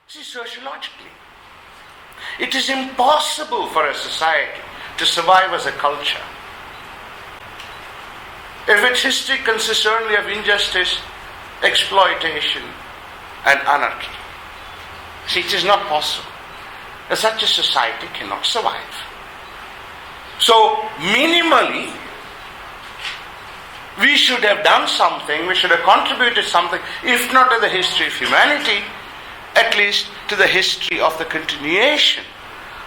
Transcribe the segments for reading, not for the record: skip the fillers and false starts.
See, sociologically, it is impossible for a society to survive as a culture if its history consists only of injustice, exploitation, and anarchy. See, it is not possible. Such a society cannot survive. So, minimally, we should have done something, we should have contributed something, if not to the history of humanity, at least to the history of the continuation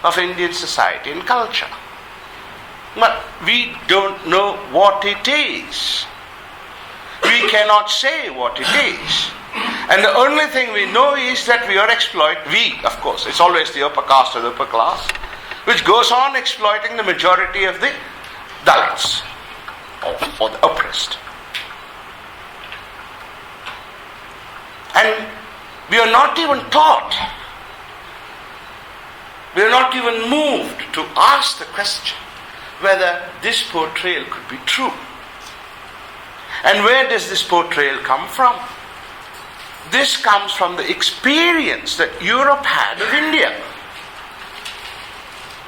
of Indian society and culture. But we don't know what it is. We cannot say what it is. And the only thing we know is that we are we, of course, it's always the upper caste or the upper class, which goes on exploiting the majority of the Dalits or the oppressed. And we are not even taught, we are not even moved to ask the question whether this portrayal could be true. And where does this portrayal come from? This comes from the experience that Europe had of India.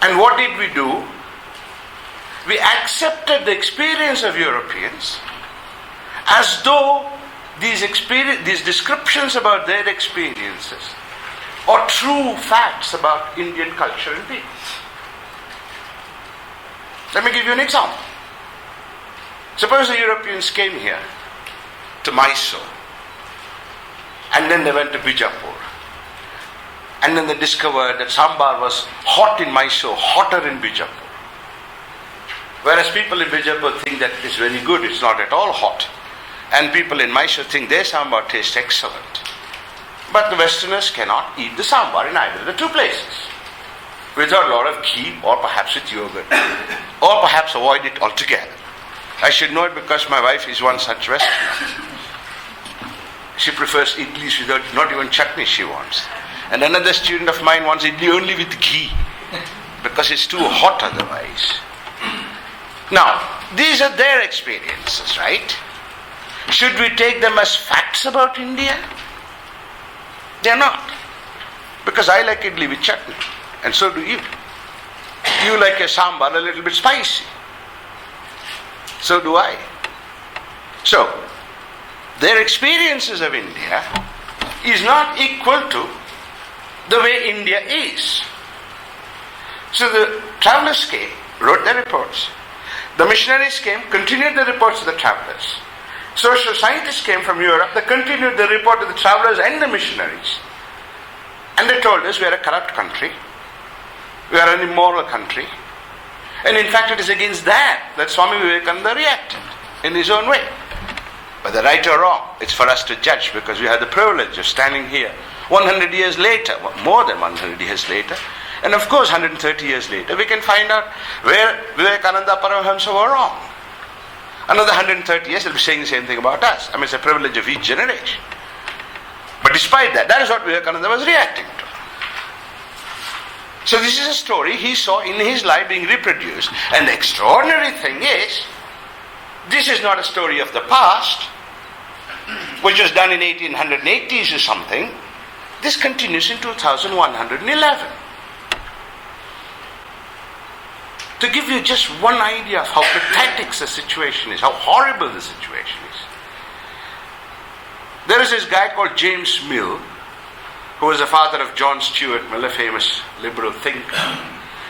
And what did we do? We accepted the experience of Europeans as though these descriptions about their experiences are true facts about Indian culture and people. Let me give you an example. Suppose the Europeans came here to Mysore, and then they went to Bijapur, and then they discovered that sambar was hot in Mysore, hotter in Bijapur. Whereas people in Bijapur think that it's very good, it's not at all hot. And people in Mysore think their sambar tastes excellent. But the Westerners cannot eat the sambar in either of the two places without a lot of ghee, or perhaps with yogurt, or perhaps avoid it altogether. I should know it because my wife is one such Westerner. She prefers idlis without, not even chutney she wants. And another student of mine wants idli only with ghee because it's too hot otherwise. Now, these are their experiences, right? Should we take them as facts about India? They are not. Because I like idli with chutney, and so do you. You like your sambar a little bit spicy. So do I. So, their experiences of India is not equal to the way India is. So the travelers came, wrote their reports. The missionaries came, continued the reports of the travelers. Social scientists came from Europe, they continued the report of the travelers and the missionaries. And they told us we are a corrupt country, we are an immoral country. And in fact it is against that Swami Vivekananda reacted in his own way. Whether right or wrong, it's for us to judge, because we have the privilege of standing here 100 years later, more than 100 years later, and of course 130 years later, we can find out where Vivekananda Paramahamsa were wrong. Another 130 years, they'll be saying the same thing about us. I mean, it's a privilege of each generation. But despite that, that is what Vivekananda was reacting to. So this is a story he saw in his life being reproduced. And the extraordinary thing is, this is not a story of the past, which was done in 1880s or something. This continues in 2111. To give you just one idea of how pathetic the situation is, how horrible the situation is. There is this guy called James Mill, who was the father of John Stuart Mill, a famous liberal thinker.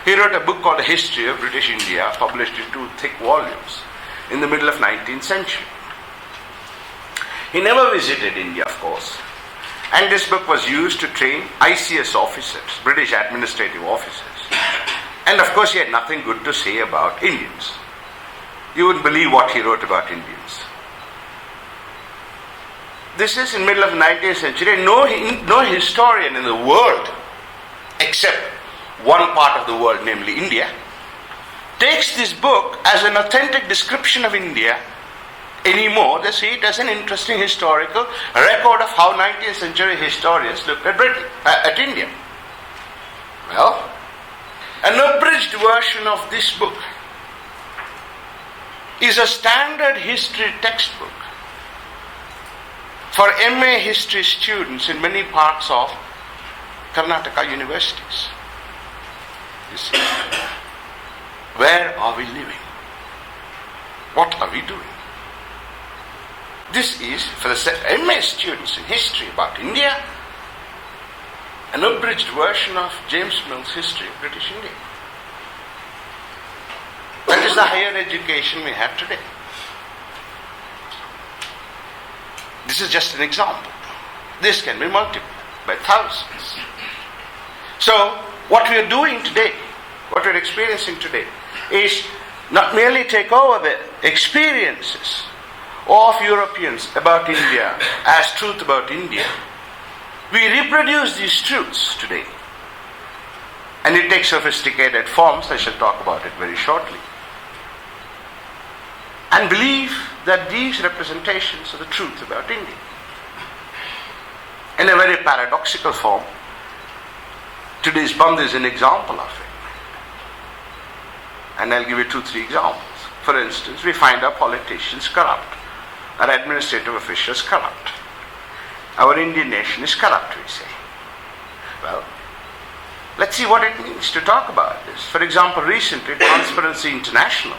He wrote a book called The History of British India, published in 2 thick volumes in the middle of 19th century. He never visited India, of course. And this book was used to train ICS officers, British administrative officers. And of course he had nothing good to say about Indians. You wouldn't believe what he wrote about Indians. This is in the middle of the 19th century. No historian in the world, except one part of the world, namely India, takes this book as an authentic description of India anymore. They see it as an interesting historical record of how 19th century historians looked at India. Well, an abridged version of this book is a standard history textbook for MA history students in many parts of Karnataka universities. You see, where are we living? What are we doing? This is, for the MA students in history about India, an abridged version of James Mill's History of British India. That is the higher education we have today. This is just an example. This can be multiplied by thousands. So, what we are doing today, what we are experiencing today, is not merely take over the experiences of Europeans about India as truth about India. We reproduce these truths today. And it takes sophisticated forms, I shall talk about it very shortly. And believe that these representations are the truth about India. In a very paradoxical form, today's Bandh is an example of it. And I'll give you 2-3 examples. For instance, we find our politicians corrupt, our administrative officials corrupt. Our Indian nation is corrupt, we say. Well, let's see what it means to talk about this. For example, recently, Transparency International,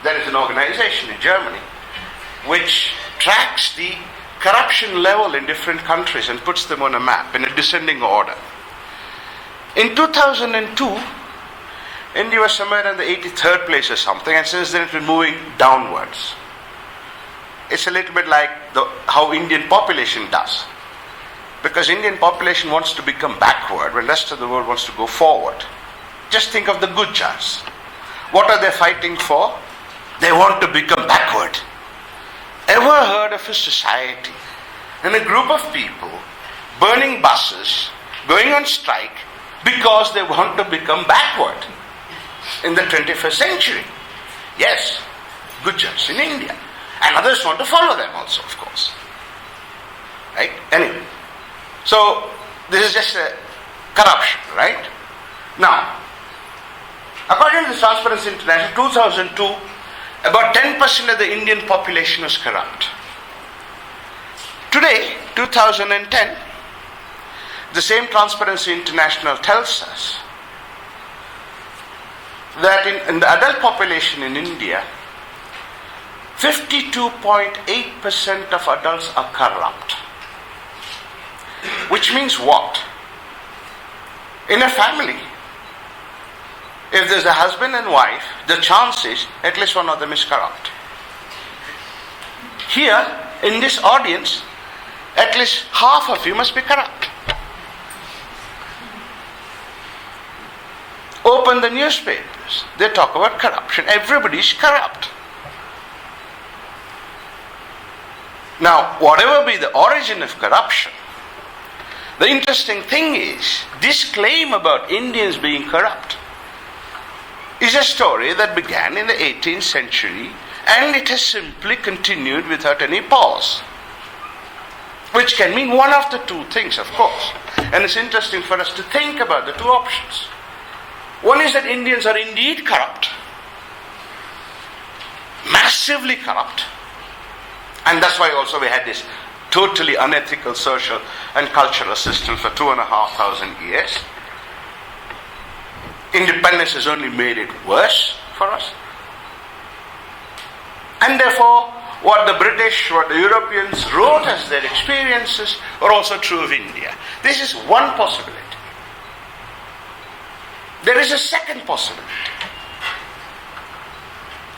there is an organization in Germany which tracks the corruption level in different countries and puts them on a map in a descending order. In 2002, India was somewhere in the 83rd place or something, and since then it's been moving downwards. It's a little bit like how Indian population does. Because Indian population wants to become backward when the rest of the world wants to go forward. Just think of the Gujars. What are they fighting for? They want to become backward. Ever heard of a society and a group of people burning buses, going on strike because they want to become backward in the 21st century? Yes, Gujars in India. And others want to follow them also, of course. Right? Anyway. So, this is just a corruption, right? Now, according to the Transparency International, 2002, about 10% of the Indian population was corrupt. Today, 2010, the same Transparency International tells us that in the adult population in India, 52.8% of adults are corrupt. Which means what? In a family, if there's a husband and wife, the chance is at least one of them is corrupt. Here, in this audience, at least half of you must be corrupt. Open the newspapers, they talk about corruption. Everybody is corrupt. Now, whatever be the origin of corruption, the interesting thing is, this claim about Indians being corrupt is a story that began in the 18th century, and it has simply continued without any pause. Which can mean one of the two things, of course. And it's interesting for us to think about the two options. One is that Indians are indeed corrupt, massively corrupt, and that's why also we had this totally unethical social and cultural system for 2,500 years. Independence has only made it worse for us. And therefore, what the British, what the Europeans wrote as their experiences are also true of India. This is one possibility. There is a second possibility.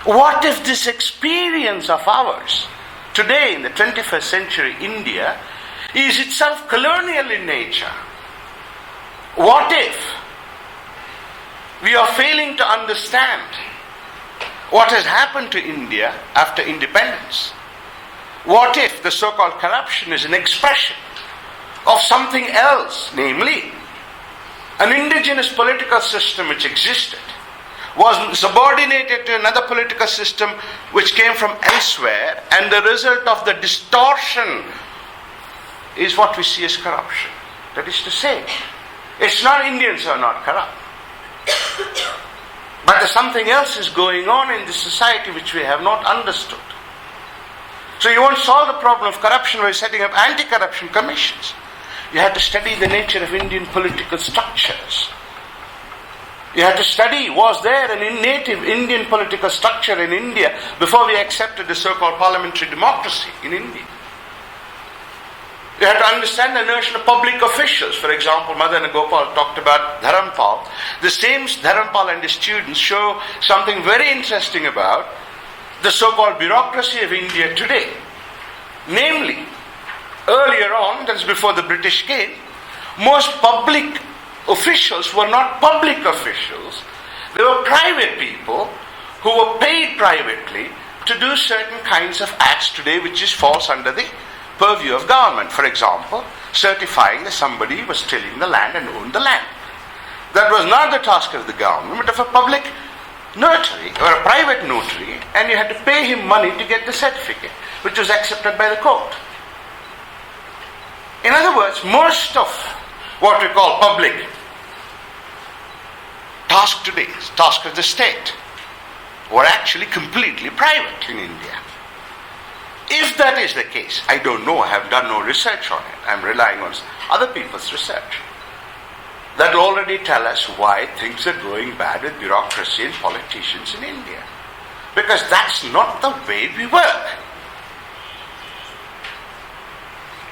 What if this experience of ours today in the 21st century India is itself colonial in nature? What if we are failing to understand what has happened to India after independence? What if the so-called corruption is an expression of something else, namely an indigenous political system which existed, was subordinated to another political system which came from elsewhere, and the result of the distortion is what we see as corruption. That is to say, it's not Indians who are not corrupt, but there's something else is going on in this society which we have not understood. So you won't solve the problem of corruption by setting up anti-corruption commissions. You had to study the nature of Indian political structures. You had to study, was there an native Indian political structure in India before we accepted the so-called parliamentary democracy in India? You had to understand the notion of public officials. For example, Madan Gopal talked about Dharampal. The same Dharampal and his students show something very interesting about the so-called bureaucracy of India today. Namely, earlier on, that is before the British came, most public officials were not public officials. They were private people who were paid privately to do certain kinds of acts today which falls under the purview of government. For example, certifying that somebody was tilling the land and owned the land. That was not the task of the government, but of a public notary or a private notary, and you had to pay him money to get the certificate, which was accepted by the court. In other words, most of what we call public task today, task of the state, were actually completely private in India. If that is the case, I don't know, I have done no research on it. I'm relying on other people's research. That will already tell us why things are going bad with bureaucracy and politicians in India. Because that's not the way we work.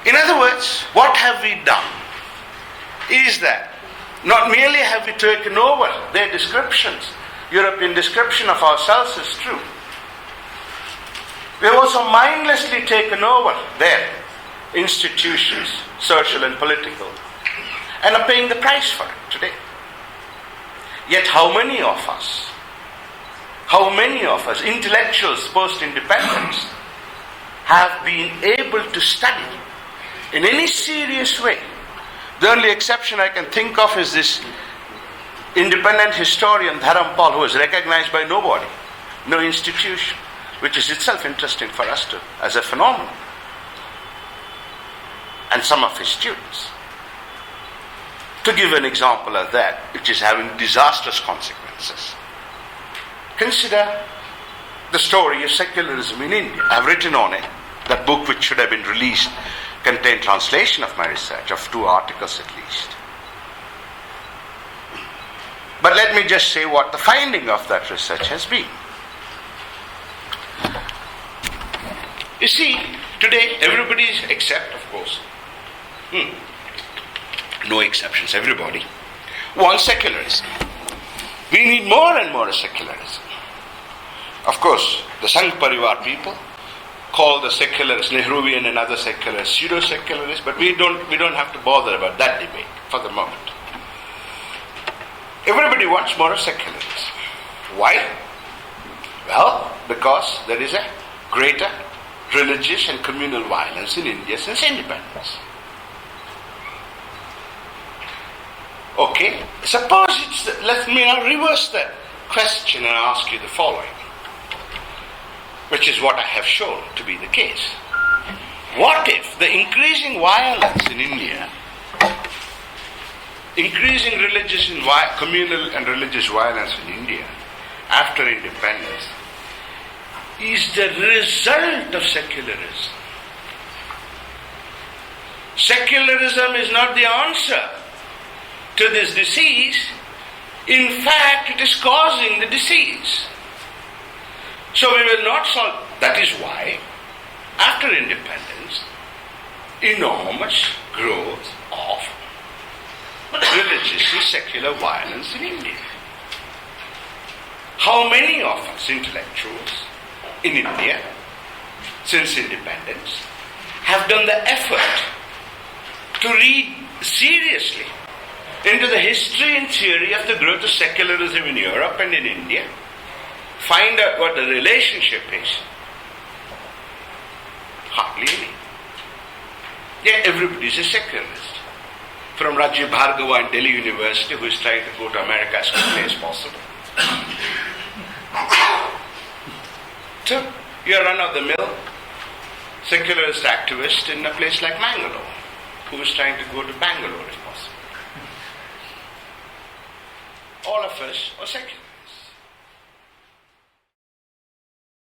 In other words, what have we done is that not merely have we taken over their descriptions, European description of ourselves is true. We have also mindlessly taken over their institutions, social and political, and are paying the price for it today. Yet how many of us, intellectuals post-independence, have been able to study in any serious way? The only exception I can think of is this independent historian Dharampal, who is recognized by nobody, no institution, which is itself interesting for us to, as a phenomenon, and some of his students. To give an example of that, which is having disastrous consequences, consider the story of secularism in India. I have written on it. That book, which should have been released, contained translation of my research, of 2 articles at least. But let me just say what the finding of that research has been. You see, today everybody is, except of course, no exceptions, everybody wants secularism. We need more and more secularism. Of course, the Sangh Parivar people call the secularists, Nehruvian and other secularists, pseudo-secularists, but we don't have to bother about that debate for the moment. Everybody wants more of secularism. Why? Well, because there is a greater religious and communal violence in India since independence. Okay, suppose let me now reverse that question and ask you the following, which is what I have shown to be the case. What if the increasing violence in India, increasing religious and communal and religious violence in India after independence is the result of secularism? Secularism is not the answer to this disease. In fact, it is causing the disease. So we will not solve. That is why, after independence, enormous growth of religious and secular violence in India. How many of us intellectuals in India, since independence, have done the effort to read seriously into the history and theory of the growth of secularism in Europe and in India, find out what the relationship is? Hardly any. Yet everybody is a secularist. From Rajiv Bhargava in Delhi University, who is trying to go to America as quickly as possible, to your run-of-the-mill secularist activist in a place like Mangalore, who is trying to go to Bangalore if possible. All of us are secular.